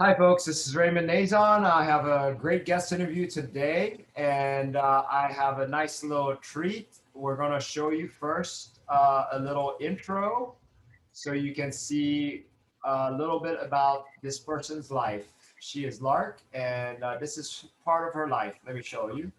Hi, folks. This is Raymond Nazon. I have a great guest interview today, and I have a nice little treat. We're going to show you first a little intro so you can see a little bit about this person's life. She is Lark, and this is part of her life. Let me show you.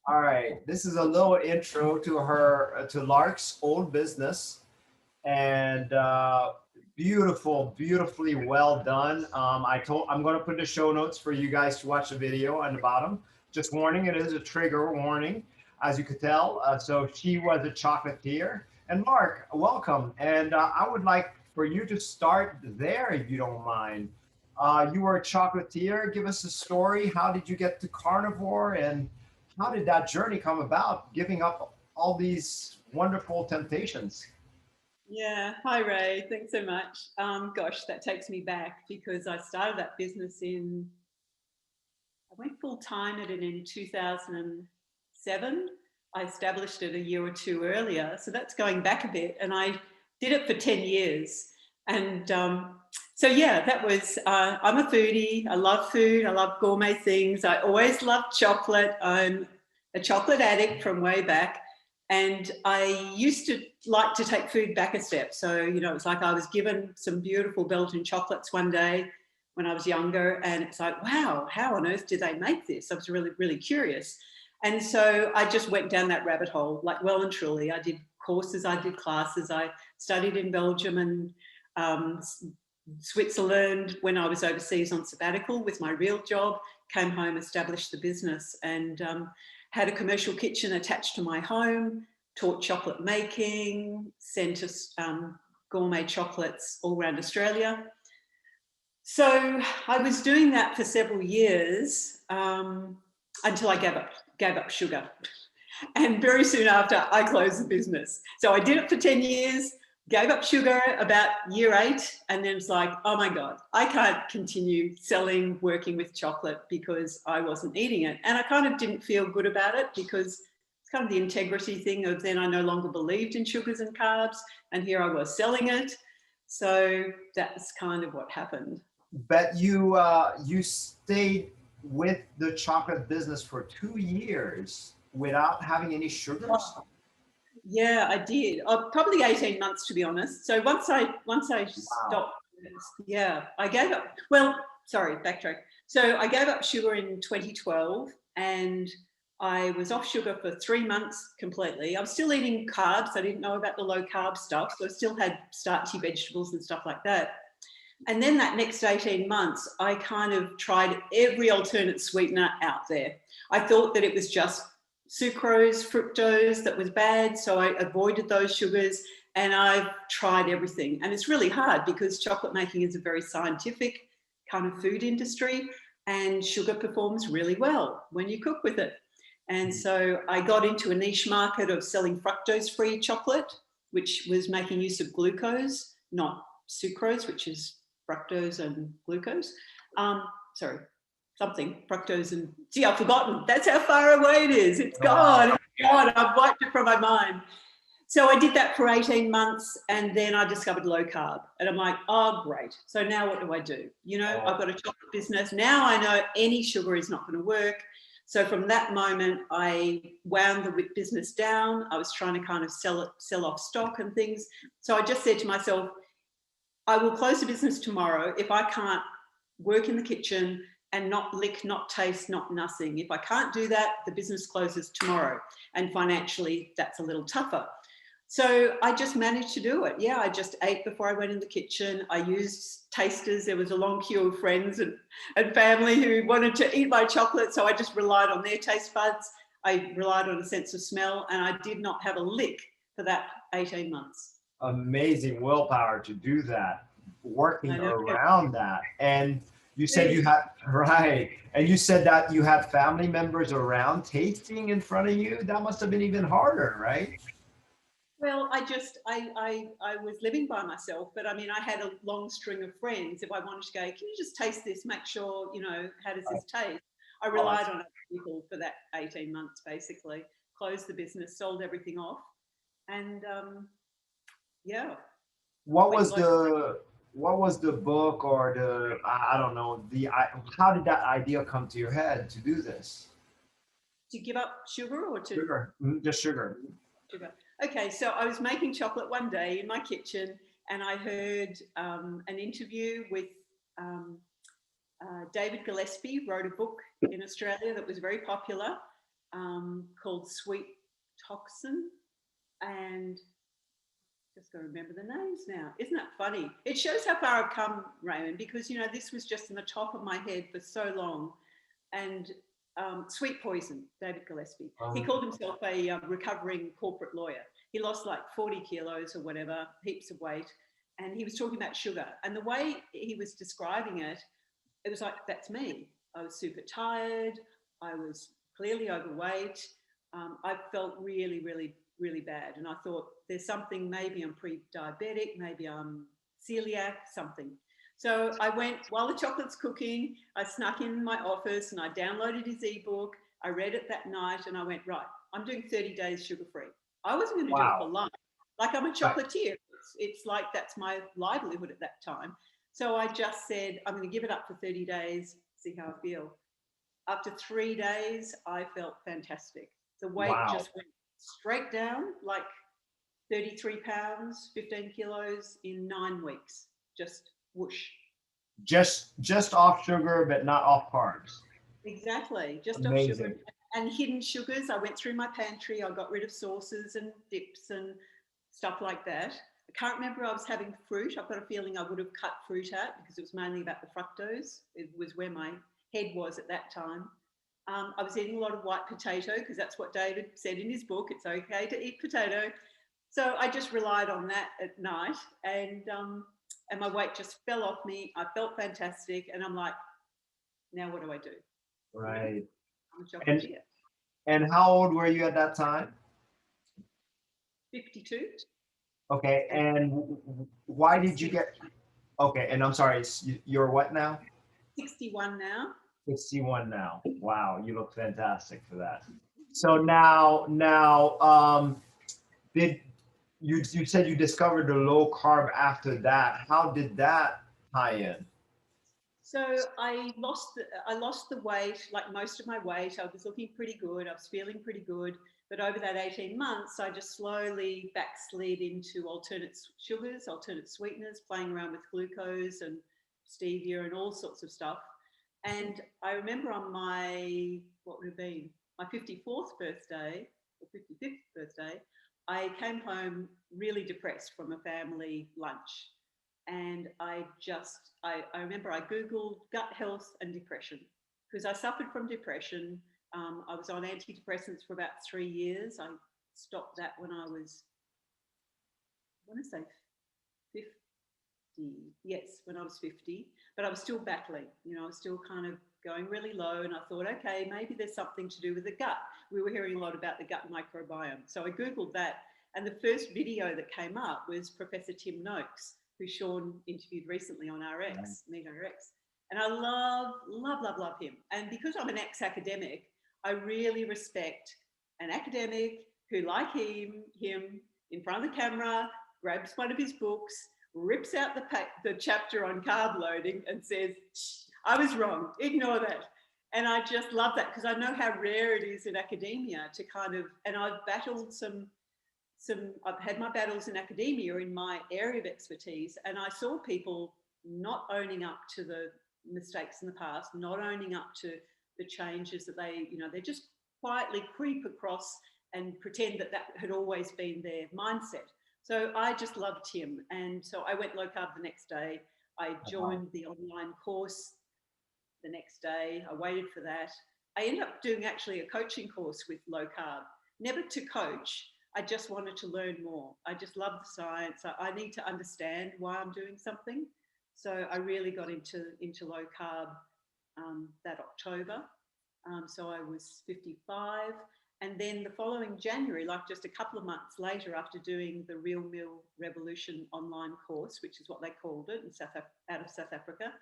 All right, this is a little intro to her, to Lark's old business, and beautifully well done. I'm going to put the show notes for you guys to watch the video on the bottom. Just warning, it is a trigger warning, as you could tell. So she was a chocolatier. And Mark, welcome. And I would like for you to start there, if you don't mind. You were a chocolatier. Give us a story. How did you get to Carnivore, and how did that journey come about, giving up all these wonderful temptations? Yeah, hi Ray, thanks so much. Gosh, that takes me back because I started that business I went full time at it in 2007. I established it a year or two earlier, so that's going back a bit, and I did it for 10 years. And so, yeah, that was, I'm a foodie, I love food, I love gourmet things, I always loved chocolate. I'm a chocolate addict from way back. And I used to like to take food back a step. So, it's like I was given some beautiful Belgian chocolates one day when I was younger. And it's like, wow, how on earth did they make this? I was really, really curious. And so I just went down that rabbit hole, like well and truly. I did courses, I did classes. I studied in Belgium and um, Switzerland when I was overseas on sabbatical with my real job, came home, established the business, and had a commercial kitchen attached to my home, taught chocolate making, sent us gourmet chocolates all around Australia. So I was doing that for several years until I gave up sugar. And very soon after, I closed the business. So I did it for 10 years, gave up sugar about year 8, and then it's like, oh my God, I can't continue working with chocolate because I wasn't eating it. And I kind of didn't feel good about it because it's kind of the integrity thing of then I no longer believed in sugars and carbs, and here I was selling it. So that's kind of what happened. But you stayed with the chocolate business for 2 years without having any sugars. Yeah, I did. Probably 18 months, to be honest. So once I Wow. stopped, yeah, I gave up. Well, sorry, backtrack. So I gave up sugar in 2012, and I was off sugar for 3 months completely. I was still eating carbs. I didn't know about the low carb stuff, so I still had starchy vegetables and stuff like that. And then that next 18 months, I kind of tried every alternate sweetener out there. I thought that it was just sucrose, fructose that was bad, so I avoided those sugars, and I've tried everything. And it's really hard because chocolate making is a very scientific kind of food industry, and sugar performs really well when you cook with it. And so I got into a niche market of selling fructose-free chocolate, which was making use of glucose, not sucrose, which is fructose and glucose. Sorry, something, fructose and, see, I've forgotten. That's how far away it is. It's Wow. gone. It's gone. I've wiped it from my mind. So I did that for 18 months, and then I discovered low carb. And I'm like, oh, great. So now what do? I've got a chocolate business. Now I know any sugar is not going to work. So from that moment, I wound the business down. I was trying to kind of sell off stock and things. So I just said to myself, I will close the business tomorrow if I can't work in the kitchen and not lick, not taste, not nothing. If I can't do that, the business closes tomorrow. And financially, that's a little tougher. So I just managed to do it. Yeah, I just ate before I went in the kitchen. I used tasters. There was a long queue of friends and family who wanted to eat my chocolate. So I just relied on their taste buds. I relied on a sense of smell, and I did not have a lick for that 18 months. Amazing willpower to do that, I working know. around that. And You said you had, right. And you said that you had family members around tasting in front of you. That must have been even harder, right? Well, I was living by myself, but I mean, I had a long string of friends. If I wanted to go, can you just taste this? Make sure, you know, how does this taste? I Oh, relied on other people for that 18 months, basically. Closed the business, sold everything off, and yeah, what went was local. the book or I don't know, how did that idea come to your head to do this? To give up sugar or to Sugar. Just sugar. sugar? Okay, so I was making chocolate one day in my kitchen, and I heard an interview with um, David Gillespie. Wrote a book in Australia that was very popular called Sweet Toxin, and just got to remember the names now. Isn't that funny? It shows how far I've come, Raymond, because you know this was just in the top of my head for so long. And Sweet Poison, David Gillespie. He called himself a recovering corporate lawyer. He lost like 40 kilos or whatever, heaps of weight, and he was talking about sugar. And the way he was describing it, it was like, that's me. I was super tired. I was clearly overweight. I felt really, really, really bad. And I thought, there's something, maybe I'm pre-diabetic, maybe I'm celiac, something. So I went, while the chocolate's cooking, I snuck in my office and I downloaded his ebook. I read it that night and I went, right, I'm doing 30 days sugar-free. I wasn't going to do it for Wow. life. Like I'm a Right. chocolatier. It's like that's my livelihood at that time. So I just said, I'm going to give it up for 30 days, see how I feel. After 3 days, I felt fantastic. The weight Wow. just went straight down, like 33 pounds, 15 kilos in 9 weeks. Just whoosh. Just off sugar, but not off carbs. Exactly, just off sugar Amazing. and hidden sugars. I went through my pantry. I got rid of sauces and dips and stuff like that. I can't remember I was having fruit. I've got a feeling I would have cut fruit out because it was mainly about the fructose. It was where my head was at that time. I was eating a lot of white potato because that's what David said in his book. It's okay to eat potato. So I just relied on that at night, and my weight just fell off me. I felt fantastic, and I'm like, now what do I do? You know, Right. I'm a And chocolatier. how old were you at that time? 52 Okay. and And why did you 60, get, okay, and I'm sorry, you're what now? 61 now. 61 now. Wow, you look fantastic for that. So now, did you said you discovered the low carb after that? How did that tie in? So I lost the weight, like most of my weight. I was looking pretty good. I was feeling pretty good. But over that 18 months, I just slowly backslid into alternate sugars, alternate sweeteners, playing around with glucose and stevia and all sorts of stuff. And I remember on my, what would have been, my 54th birthday or 55th birthday, I came home really depressed from a family lunch. And I remember I Googled gut health and depression because I suffered from depression. I was on antidepressants for about 3 years. I stopped that when I was, I want to say 50. Yes, when I was 50, but I was still battling. You know, I was still kind of going really low. And I thought, okay, maybe there's something to do with the gut. We were hearing a lot about the gut microbiome. So I Googled that. And the first video that came up was Professor Tim Noakes, who Sean interviewed recently on RX, Meet RX. And I love him. And because I'm an ex-academic, I really respect an academic who, like him in front of the camera, grabs one of his books, rips out the chapter on carb loading and says, I was wrong, ignore that. And I just love that because I know how rare it is in academia to kind of, and I've battled I've had my battles in academia in my area of expertise, and I saw people not owning up to the mistakes in the past, not owning up to the changes that they just quietly creep across and pretend that had always been their mindset. So I just loved him. And so I went low carb the next day. I joined the online course the next day. I waited for that. I ended up doing actually a coaching course with low carb, never to coach. I just wanted to learn more. I just love the science. I need to understand why I'm doing something. So I really got into low carb that October. So I was 55. And then the following January, like just a couple of months later, after doing the Real Meal Revolution online course, which is what they called it out of South Africa,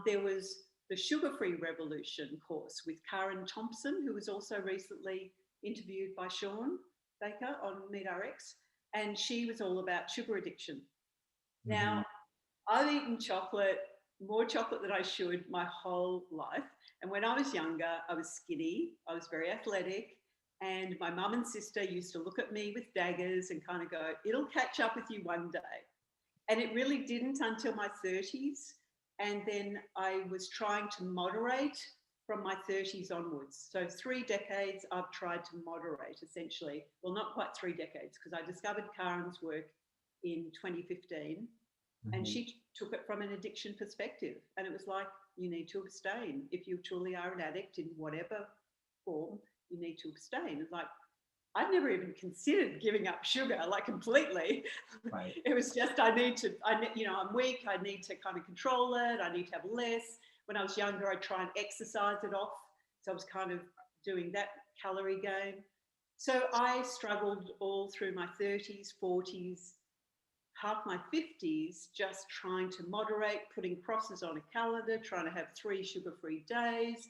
there was the Sugar-Free Revolution course with Karen Thompson, who was also recently interviewed by Sean Baker on MeatRx, and she was all about sugar addiction. Now, I've eaten chocolate, more chocolate than I should, my whole life. And when I was younger, I was skinny, I was very athletic, and my mum and sister used to look at me with daggers and kind of go, it'll catch up with you one day. And it really didn't until my 30s. And then I was trying to moderate from my 30s onwards. So 3 decades I've tried to moderate, essentially. Well, not quite 3 decades, because I discovered Karen's work in 2015. And she took it from an addiction perspective. And it was like, you need to abstain. If you truly are an addict in whatever form, you need to abstain. It's like, I'd never even considered giving up sugar, like completely. Right. It was just, I'm weak. I need to kind of control it. I need to have less. When I was younger, I'd try and exercise it off. So I was kind of doing that calorie gain. So I struggled all through my 30s, 40s, half my 50s, just trying to moderate, putting crosses on a calendar, trying to have 3 sugar-free days,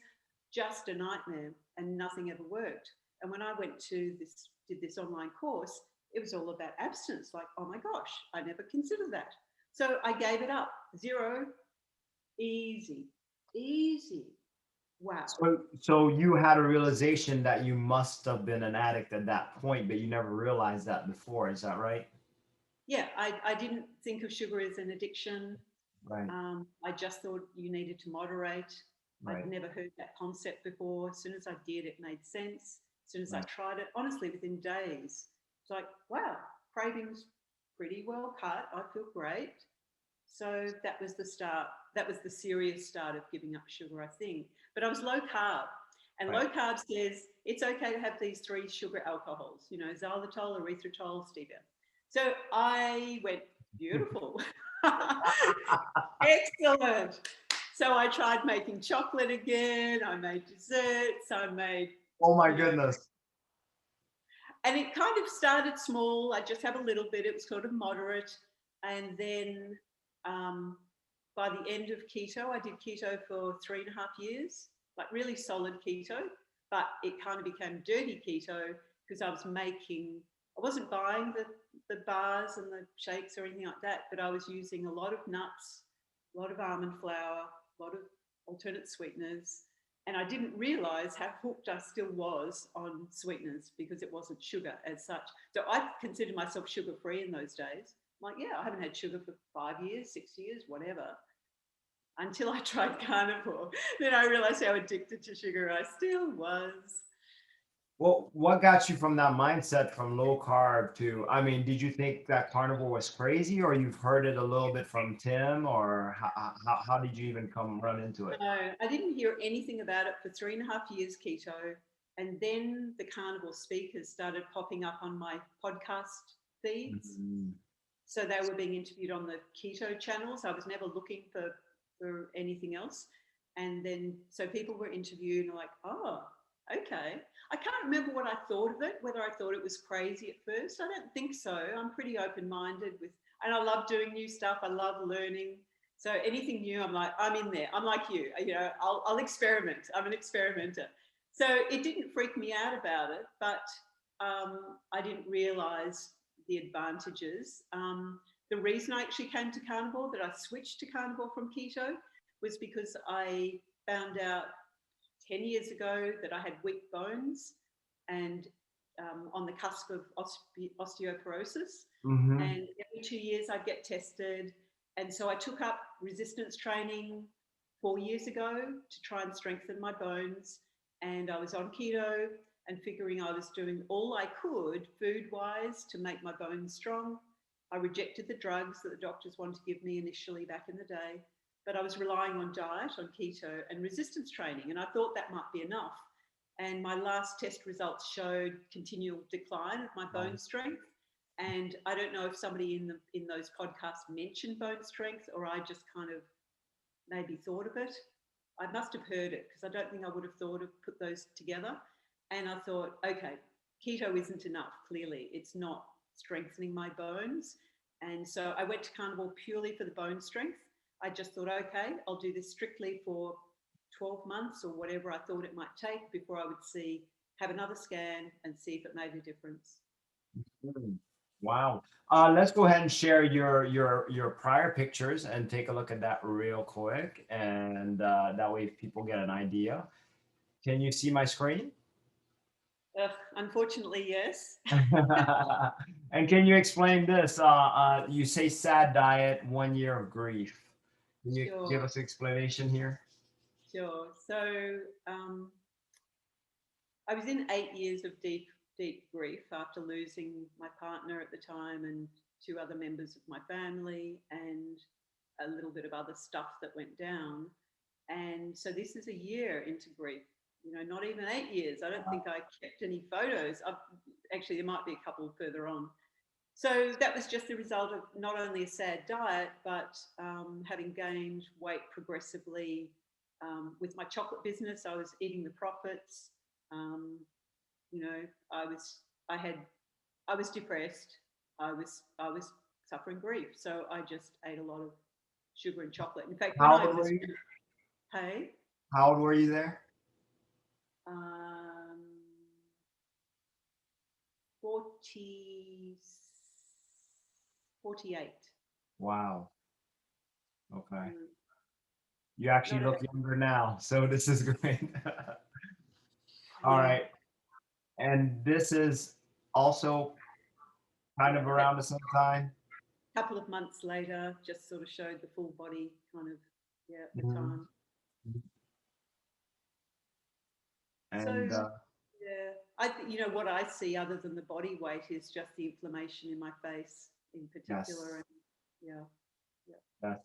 just a nightmare, and nothing ever worked. And when I did this online course, it was all about abstinence. Like, oh my gosh, I never considered that. So I gave it up. 0, easy. Wow. So you had a realization that you must have been an addict at that point, but you never realized that before. Is that right? Yeah, I didn't think of sugar as an addiction. Right. I just thought you needed to moderate. Right. I'd never heard that concept before. As soon as I did, it made sense. As soon as I Right. tried it, honestly, within days, it's like, wow, cravings pretty well cut. I feel great. So that was the start. That was the serious start of giving up sugar, I think. But I was low carb. And Right. low carb says it's okay to have these 3 sugar alcohols, xylitol, erythritol, stevia. So I went, beautiful. Excellent. So I tried making chocolate again. I made desserts. I made, Oh my goodness. and it kind of started small. I just have a little bit. It was sort of moderate. And then by the end of keto, I did keto for 3.5 years, like really solid keto. But it kind of became dirty keto because I wasn't buying the bars and the shakes or anything like that, but I was using a lot of nuts, a lot of almond flour, a lot of alternate sweeteners. And I didn't realize how hooked I still was on sweeteners because it wasn't sugar as such. So I considered myself sugar-free in those days. I'm like, yeah, I haven't had sugar for 5 years, 6 years, whatever. Until I tried Carnivore. Then I realized how addicted to sugar I still was. Well, what got you from that mindset from low carb to, I mean, did you think that Carnivore was crazy, or you've heard it a little bit from Tim, or how did you even run into it? No, I didn't hear anything about it for 3.5 years keto. And then the Carnivore speakers started popping up on my podcast feeds. So they were being interviewed on the keto channels. I was never looking for anything else. And then, so people were interviewed and like, oh, okay. I can't remember what I thought of it, whether I thought it was crazy at first. I don't think so. I'm pretty open-minded and I love doing new stuff. I love learning. So anything new, I'm like, I'm in there. I'm like you, I'll experiment. I'm an experimenter. So it didn't freak me out about it, but I didn't realize the advantages. The reason I actually came to Carnivore, that I switched to Carnivore from keto, was because I found out 10 years ago that I had weak bones and on the cusp of osteoporosis. And every 2 years I'd get tested. And so I took up resistance training 4 years ago to try and strengthen my bones. And I was on keto and figuring I was doing all I could food-wise to make my bones strong. I rejected the drugs that the doctors wanted to give me initially back in the day. But I was relying on diet, on keto and resistance training. And I thought that might be enough. And my last test results showed continual decline of my bone strength. And I don't know if somebody in those podcasts mentioned bone strength, or I just kind of maybe thought of it. I must have heard it, because I don't think I would have thought of put those together. And I thought, okay, keto isn't enough. Clearly, it's not strengthening my bones. And so I went to Carnivore purely for the bone strength. I just thought, okay, I'll do this strictly for 12 months or whatever I thought it might take before I would have another scan and see if it made a difference. Wow. Let's go ahead and share your prior pictures and take a look at that real quick, and that way people get an idea. Can you see my screen? Unfortunately, yes. And can you explain this? You say sad diet, 1 year of grief. Can you give us an explanation here? Sure. So I was in 8 years of deep grief after losing my partner at the time and 2 other members of my family and a little bit of other stuff that went down. And so this is a year into grief, not even 8 years. I don't think I kept any photos. Actually, there might be a couple further on. So that was just the result of not only a sad diet, but having gained weight progressively. With my chocolate business, I was eating the profits. I was depressed. I was suffering grief. So I just ate a lot of sugar and chocolate. In fact, How old were you? Hey? How old were you there? 48. Wow. Okay. You actually look younger now, so this is great. All right. And this is also kind of around the same time? A couple of months later, just sort of showed the full body kind of, at the time. And so, what I see other than the body weight is just the inflammation in my face in particular. Yes. And that's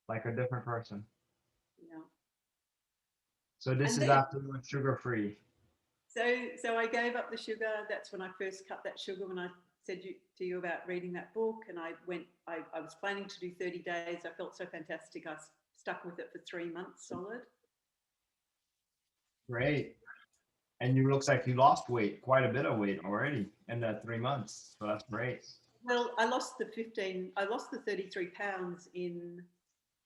like a different person. Yeah. So this is after you went sugar-free. So I gave up the sugar. That's when I first cut that sugar, when I said to you about reading that book. And I was planning to do 30 days. I felt so fantastic. I stuck with it for 3 months solid. Great. And you looks like you lost weight, quite a bit of weight already in that 3 months. So that's great. Well, I lost the 33 pounds in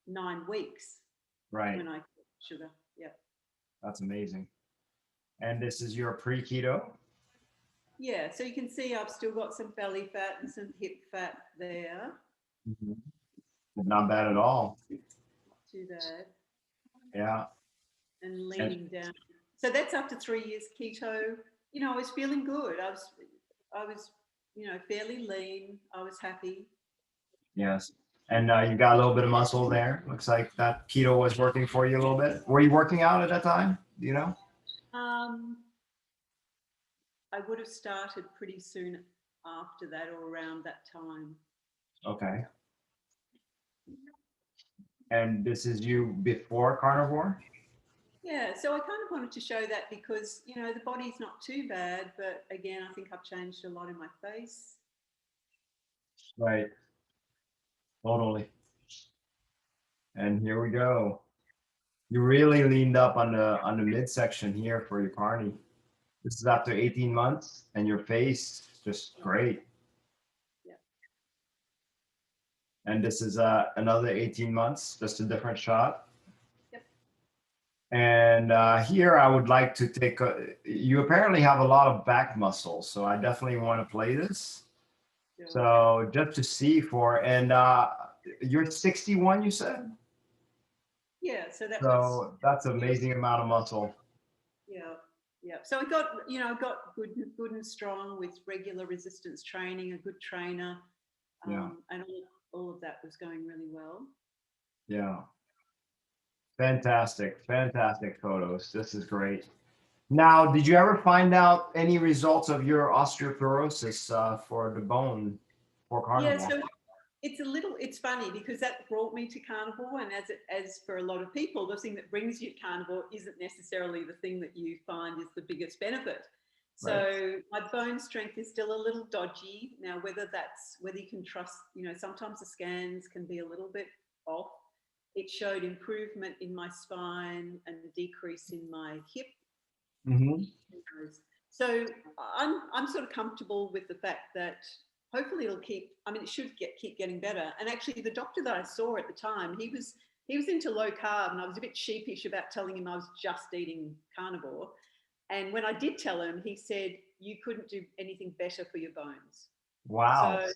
9 weeks. Right. When I quit sugar. Yeah. That's amazing. And this is your pre-keto? Yeah. So you can see I've still got some belly fat and some hip fat there. Not bad at all. Not too bad. Yeah. And leaning down. So that's after 3 years keto. I was feeling good. I was, fairly lean. I was happy. Yes. And you got a little bit of muscle there. Looks like that keto was working for you a little bit. Were you working out at that time? Do you know? I would have started pretty soon after that or around that time. Okay. And this is you before Carnivore? Yeah, so I kind of wanted to show that because, the body's not too bad, but again, I think I've changed a lot in my face. Right. Totally. And here we go. You really leaned up on the midsection here for your carny. This is after 18 months, and your face just great. Yeah. And this is another 18 months, just a different shot. Yep. And here I would like to take you apparently have a lot of back muscles, so I definitely want to play this. Yeah. So just to see and you're 61, you said? Yeah, so that's an amazing amount of muscle. Yeah. Yeah. So I got, I got good and strong with regular resistance training, a good trainer. And all of that was going really well. Yeah. Fantastic photos. This is great. Now, did you ever find out any results of your osteoporosis for the bone for Carnivore? Yeah, so it's funny because that brought me to Carnivore, and as for a lot of people, the thing that brings you to Carnivore isn't necessarily the thing that you find is the biggest benefit. So my bone strength is still a little dodgy. Now, whether you can trust, sometimes the scans can be a little bit off. It showed improvement in my spine and a decrease in my hip. Mm-hmm. So I'm sort of comfortable with the fact that hopefully it should keep getting better. And actually the doctor that I saw at the time, he was into low carb, and I was a bit sheepish about telling him I was just eating carnivore. And when I did tell him, he said, you couldn't do anything better for your bones. Wow. So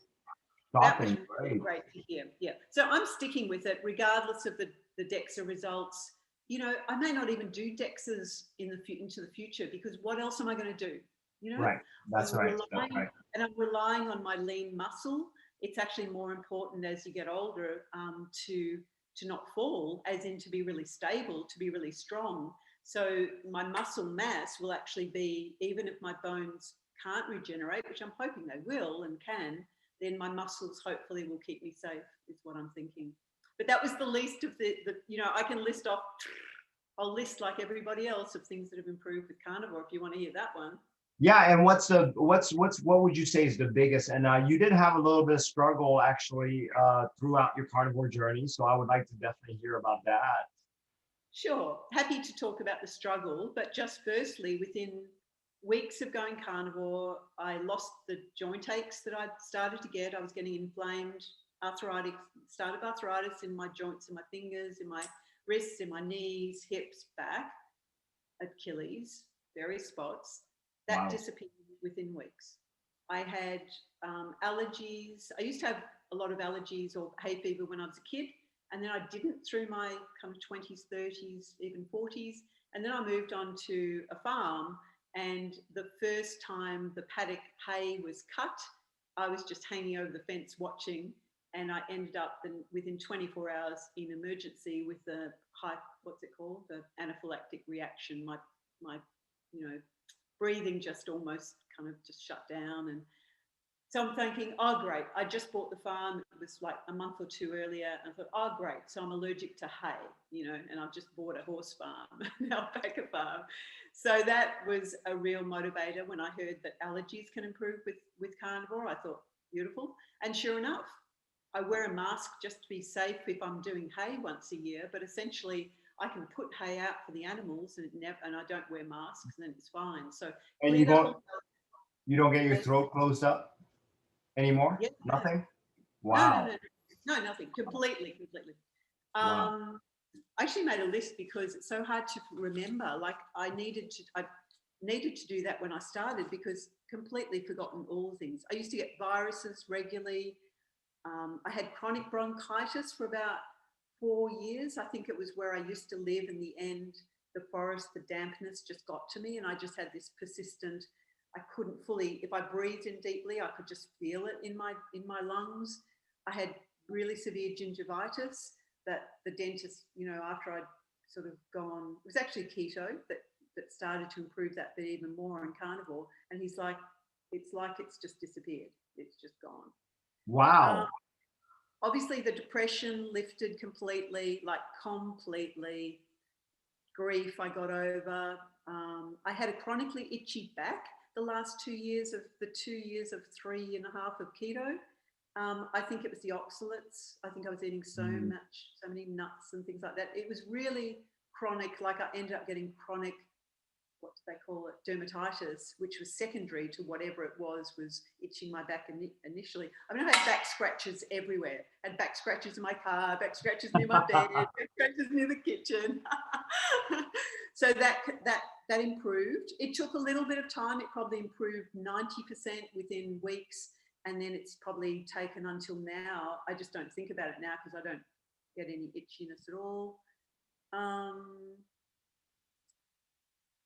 that was really great to hear. Yeah. So I'm sticking with it regardless of the DEXA results. I may not even do DEXAs into the future, because what else am I going to do? Right. That's right. And I'm relying on my lean muscle. It's actually more important as you get older to not fall, as in to be really stable, to be really strong. So my muscle mass will actually be, even if my bones can't regenerate, which I'm hoping they will and can, then my muscles hopefully will keep me safe, is what I'm thinking. But that was the least of I can I'll list like everybody else of things that have improved with carnivore if you want to hear that one. Yeah, and what would you say is the biggest? And you did have a little bit of struggle actually throughout your carnivore journey, so I would like to definitely hear about that. Sure, happy to talk about the struggle, but just firstly, within weeks of going carnivore, I lost the joint aches that I'd started to get. I was getting inflamed arthritis in my joints, in my fingers, in my wrists, in my knees, hips, back, Achilles, various spots. That disappeared within weeks. I had allergies. I used to have a lot of allergies or hay fever when I was a kid, and then I didn't through my kind of 20s, 30s, even 40s. And then I moved on to a farm, and the first time the paddock hay was cut, I was just hanging over the fence watching, and I ended up within 24 hours in emergency with the the anaphylactic reaction. My breathing just almost kind of just shut down. And so I'm thinking, oh, great. I just bought the farm. It was like a month or two earlier. And I thought, oh, great. So I'm allergic to hay, and I've just bought a horse farm, an alpaca farm. So that was a real motivator when I heard that allergies can improve with carnivore. I thought, beautiful. And sure enough, I wear a mask just to be safe if I'm doing hay once a year, but essentially I can put hay out for the animals and I don't wear masks, and then it's fine. So and you don't get your throat closed up anymore? Yeah. Nothing? Wow. No, nothing. Completely. Wow. I actually made a list because it's so hard to remember. Like I needed to do that when I started, because completely forgotten all things. I used to get viruses regularly. I had chronic bronchitis for about 4 years. I think it was where I used to live. In the end, the forest, the dampness just got to me, and I just had this persistent, I couldn't fully, if I breathed in deeply, I could just feel it in my lungs. I had really severe gingivitis that the dentist, after I'd sort of gone, it was actually keto that started to improve that bit even more in carnivore. And he's like, it's just disappeared. It's just gone. Wow. Obviously the depression lifted completely. Grief I got over. I had a chronically itchy back the last 2 years of 3.5 of keto. I think it was the oxalates. I think I was eating so many nuts and things like that. It was really chronic. Like I ended up getting chronic, what do they call it, dermatitis, which was secondary to whatever it was itching my back initially. I mean, I had back scratches everywhere. I had back scratches in my car, back scratches near my bed, back scratches near the kitchen. So that improved. It took a little bit of time. It probably improved 90% within weeks. And then it's probably taken until now. I just don't think about it now because I don't get any itchiness at all.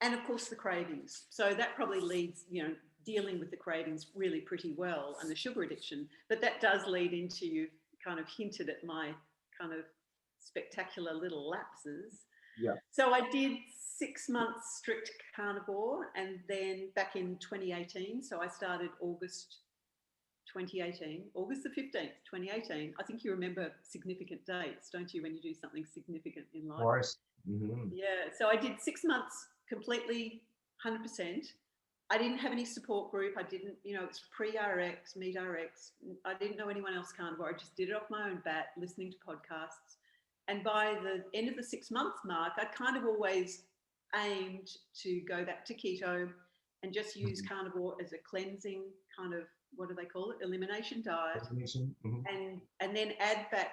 And of course the cravings. So that probably leads, dealing with the cravings really pretty well, and the sugar addiction. But that does lead into, you kind of hinted at my kind of spectacular little lapses. Yeah. So I did 6 months strict carnivore, and then back in 2018, so I started August the 15th, 2018. I think you remember significant dates, don't you, when you do something significant in life? Of course. Mm-hmm. Yeah, so I did 6 months completely 100%. I didn't have any support group. I didn't, it's pre-RX, meet RX. I didn't know anyone else carnivore. I just did it off my own bat, listening to podcasts. And by the end of the 6-month mark, I kind of always aimed to go back to keto and just use carnivore as a cleansing kind of, what do they call it? Elimination diet. And then add back,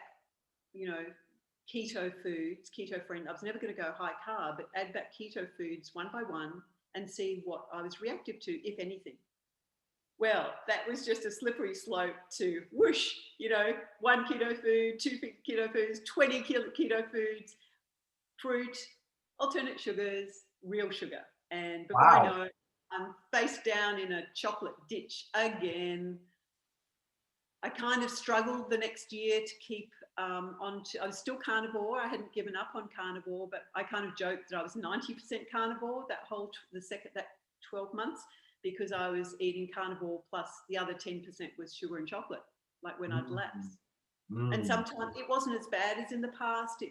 keto foods, keto friend. I was never going to go high carb, but add back keto foods one by one and see what I was reactive to, if anything. Well, that was just a slippery slope to whoosh, 1 keto food, 2 keto foods, 20 keto foods, fruit, alternate sugars, real sugar. And before I know it, I'm face down in a chocolate ditch again. I kind of struggled the next year to keep I was still carnivore. I hadn't given up on carnivore, but I kind of joked that I was 90% carnivore that 12 months, because I was eating carnivore plus the other 10% was sugar and chocolate, like when I'd lapse. And sometimes it wasn't as bad as in the past.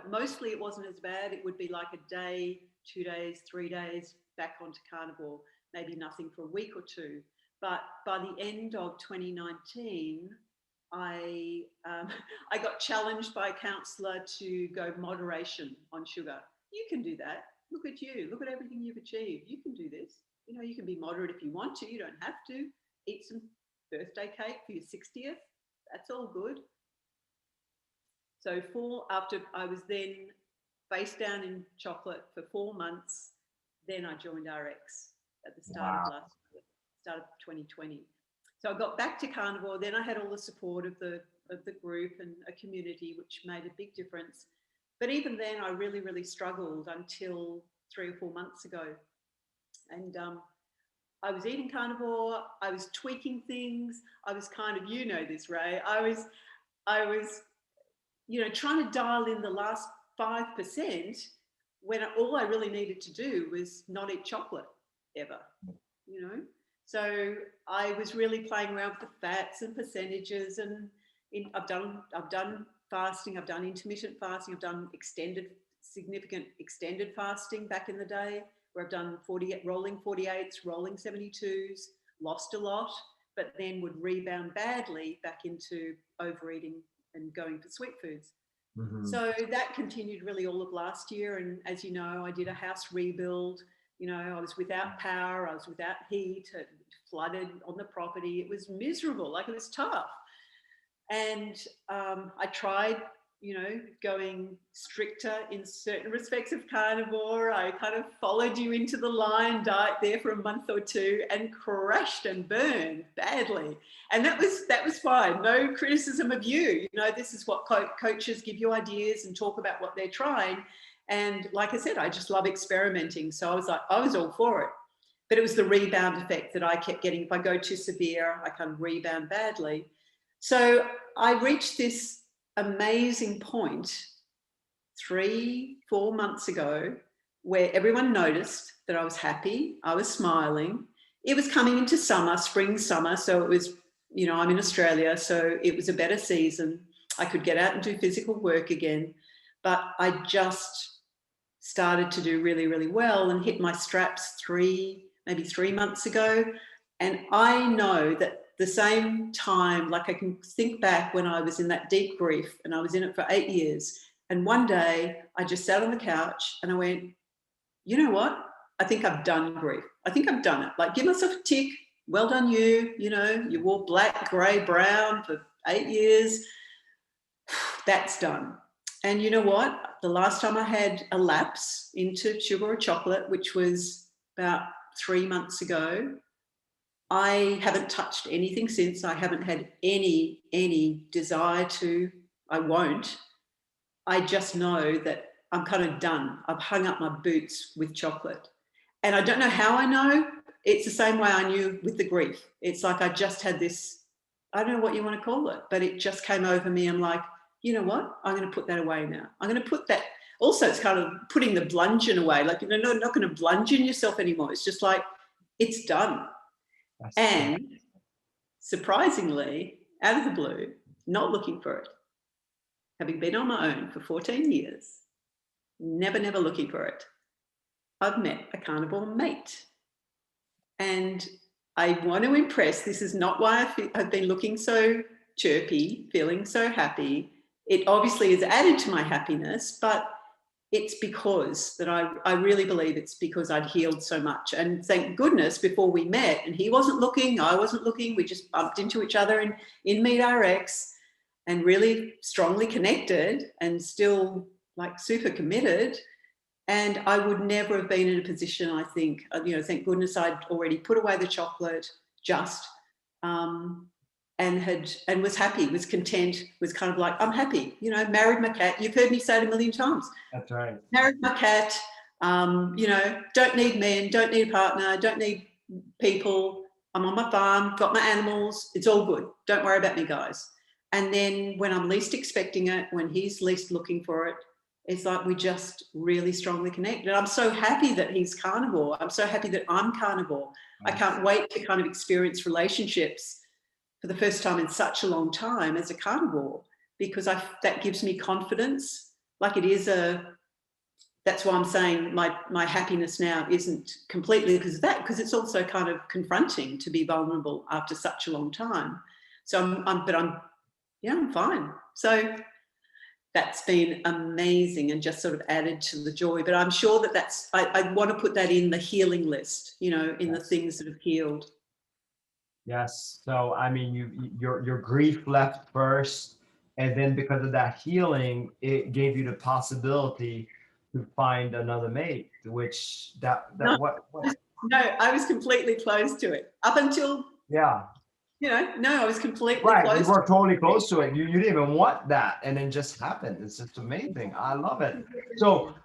Mostly it wasn't as bad. It would be like a day, 2 days, 3 days back onto carnivore, maybe nothing for a week or two. But by the end of 2019, I got challenged by a counsellor to go moderation on sugar. You can do that. Look at you. Look at everything you've achieved. You can do this. You can be moderate if you want to. You don't have to. Eat some birthday cake for your 60th. That's all good. So after I was then face down in chocolate for 4 months, then I joined RX at the start of 2020. So I got back to carnivore. Then I had all the support of the group and a community, which made a big difference. But even then, I really, really struggled until 3 or 4 months ago. And I was eating carnivore. I was tweaking things. I was kind of, this, Ray. I was, trying to dial in the last 5% when all I really needed to do was not eat chocolate ever, So I was really playing around with the fats and percentages, and I've done fasting, I've done intermittent fasting, I've done significant extended fasting back in the day, where I've done rolling 48s, rolling 72s, lost a lot, but then would rebound badly back into overeating and going for sweet foods. So that continued really all of last year. And as you know, I did a house rebuild. I was without power, I was without heat, it flooded on the property. It was miserable, it was tough. And I tried, going stricter in certain respects of carnivore. I kind of followed you into the Lion diet there for a month or two and crashed and burned badly. And that was fine. No criticism of you. This is what coaches give you ideas and talk about what they're trying. And like I said, I just love experimenting. So I was all for it. But it was the rebound effect that I kept getting. If I go too severe, I kind of rebound badly. So I reached this amazing point 3-4 months ago where everyone noticed that I was happy. I was smiling. It was coming into spring, summer. So it was, I'm in Australia, so it was a better season. I could get out and do physical work again. But I just started to do really, really well and hit my straps maybe 3 months ago. And I know that the same time, I can think back when I was in that deep grief, and I was in it for 8 years. And one day I just sat on the couch and I went, you know what? I think I've done grief. I think I've done it. Give myself a tick. Well done you. You wore black, grey, brown for 8 years. That's done. And you know what? The last time I had a lapse into sugar or chocolate, which was about 3 months ago, I haven't touched anything since. I haven't had any desire to. I won't. I just know that I'm kind of done. I've hung up my boots with chocolate. And I don't know how I know. It's the same way I knew with the grief. It's like I just had this, I don't know what you want to call it, but it just came over me. I'm like, you know what? I'm going to put that away now. I'm going to put that. Also, it's kind of putting the bludgeon away. Not going to bludgeon yourself anymore. It's just it's done. And surprisingly, out of the blue, not looking for it, having been on my own for 14 years, never looking for it, I've met a carnivore mate. And I want to impress, this is not why I've been looking so chirpy, feeling so happy. It obviously has added to my happiness, but it's because that I really believe it's because I'd healed so much. And thank goodness before we met, and he wasn't looking, I wasn't looking, we just bumped into each other in Meet RX and really strongly connected and still like super committed. And I would never have been in a position, I think, thank goodness I'd already put away the chocolate just, and was happy, was content, was kind of like, I'm happy, married my cat. You've heard me say it a million times. That's right. Married my cat, don't need men, don't need a partner, don't need people. I'm on my farm, got my animals. It's all good. Don't worry about me, guys. And then when I'm least expecting it, when he's least looking for it, it's like we just really strongly connect. And I'm so happy that he's carnivore. I'm so happy that I'm carnivore. I can't wait to kind of experience relationships for the first time in such a long time as a carnivore, because that gives me confidence. Like it is that's why I'm saying my happiness now isn't completely because of that, because it's also kind of confronting to be vulnerable after such a long time. So I'm fine. So that's been amazing and just sort of added to the joy. But I'm sure I want to put that in the healing list, in the things that have healed. Yes. So, I mean, your grief left first, and then because of that healing, it gave you the possibility to find another mate, which No, what no, I was completely closed to it up until, yeah. I was completely Right. You closed were totally close to it. You didn't even want that, and then just happened. It's just amazing. I love it. So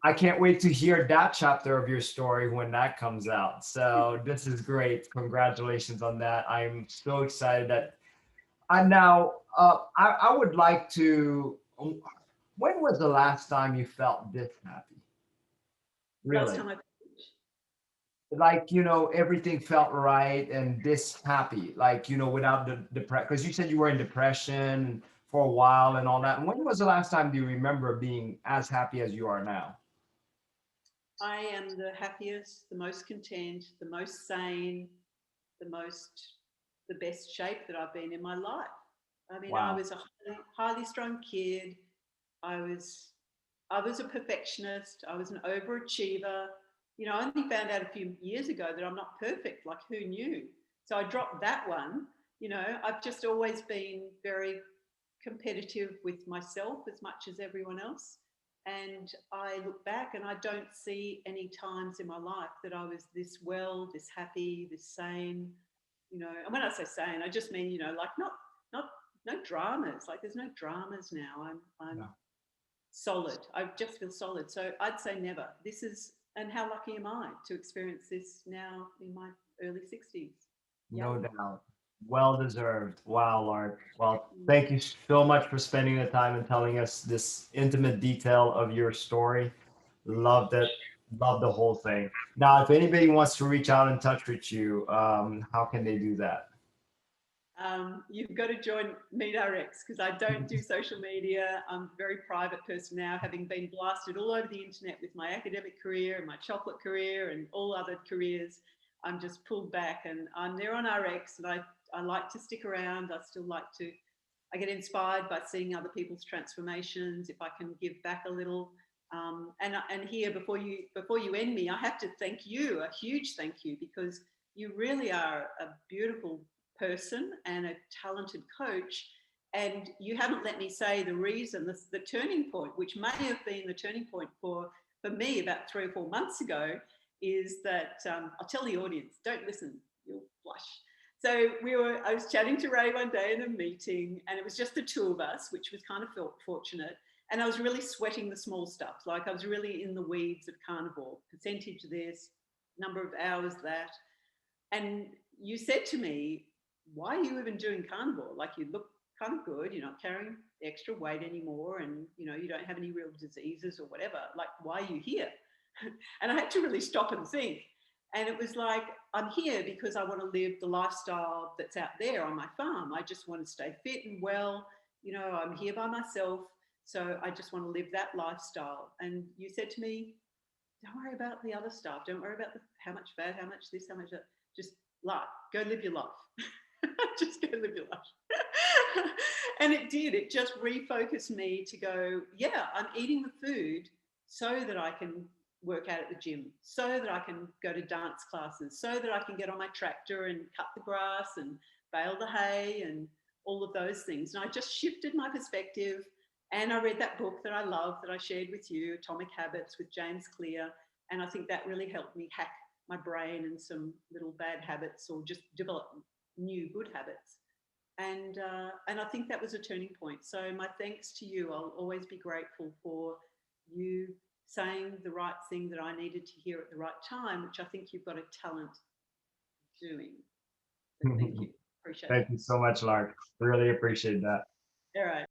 I can't wait to hear that chapter of your story when that comes out. So this is great. Congratulations on that. I'm so excited that I now I would like to. When was the last time you felt this happy? last Really? time I Like, everything felt right and this happy, like, without the depression, because you said you were in depression for a while and all that. And when was the last time do you remember being as happy as you are now? I am the happiest, the most content, the most sane, the best shape that I've been in my life. I mean, I Wow. was a highly strung kid. I was I was a perfectionist. I was an overachiever. I only found out a few years ago that I'm not perfect. Like, who knew? So I dropped that one. I've just always been very competitive with myself as much as everyone else. And I look back and I don't see any times in my life that I was this well, this happy, this sane. And when I say sane, I just mean, like not no dramas. Like there's no dramas now. I'm No, solid. I just feel solid. So I'd say never. And how lucky am I to experience this now in my early 60s? no Young. doubt. Well deserved. Wow, Lark. Well, thank you so much for spending the time and telling us this intimate detail of your story. Loved it. Loved the whole thing. Now, if anybody wants to reach out and touch with you, how can they do that? You've got to join MeetRx because I don't do social media. I'm a very private person now, having been blasted all over the internet with my academic career and my chocolate career and all other careers. I'm just pulled back and I'm there on RX, and I like to stick around. I get inspired by seeing other people's transformations. If I can give back a little. And here, before you end me, I have to thank you, a huge thank you, because you really are a beautiful person and a talented coach. And you haven't let me say the reason, the turning point, which may have been the turning point for me about 3 or 4 months ago, is that I'll tell the audience, don't listen, you'll blush. So I was chatting to Ray one day in a meeting, and it was just the two of us, which was kind of felt fortunate. And I was really sweating the small stuff. Like I was really in the weeds of carnivore, percentage this, number of hours that. And you said to me, why are you even doing carnivore? Like you look kind of good, you're not carrying extra weight anymore, and you don't have any real diseases or whatever. Like, why are you here? And I had to really stop and think. And it was like, I'm here because I want to live the lifestyle that's out there on my farm. I just want to stay fit and well. I'm here by myself. So I just want to live that lifestyle. And you said to me, don't worry about the other stuff. Don't worry about how much fat, how much this, how much that. Just like, go live your life. Just go live your life. And it did. It just refocused me to go, yeah, I'm eating the food so that I can work out at the gym, so that I can go to dance classes, so that I can get on my tractor and cut the grass and bale the hay and all of those things. And I just shifted my perspective. And I read that book that I love, that I shared with you, Atomic Habits with James Clear. And I think that really helped me hack my brain and some little bad habits, or just develop new good habits. And I think that was a turning point. So my thanks to you. I'll always be grateful for you saying the right thing that I needed to hear at the right time, which I think you've got a talent doing. So thank you. Appreciate it. Thank you so much, Lark. Really appreciate that. All right.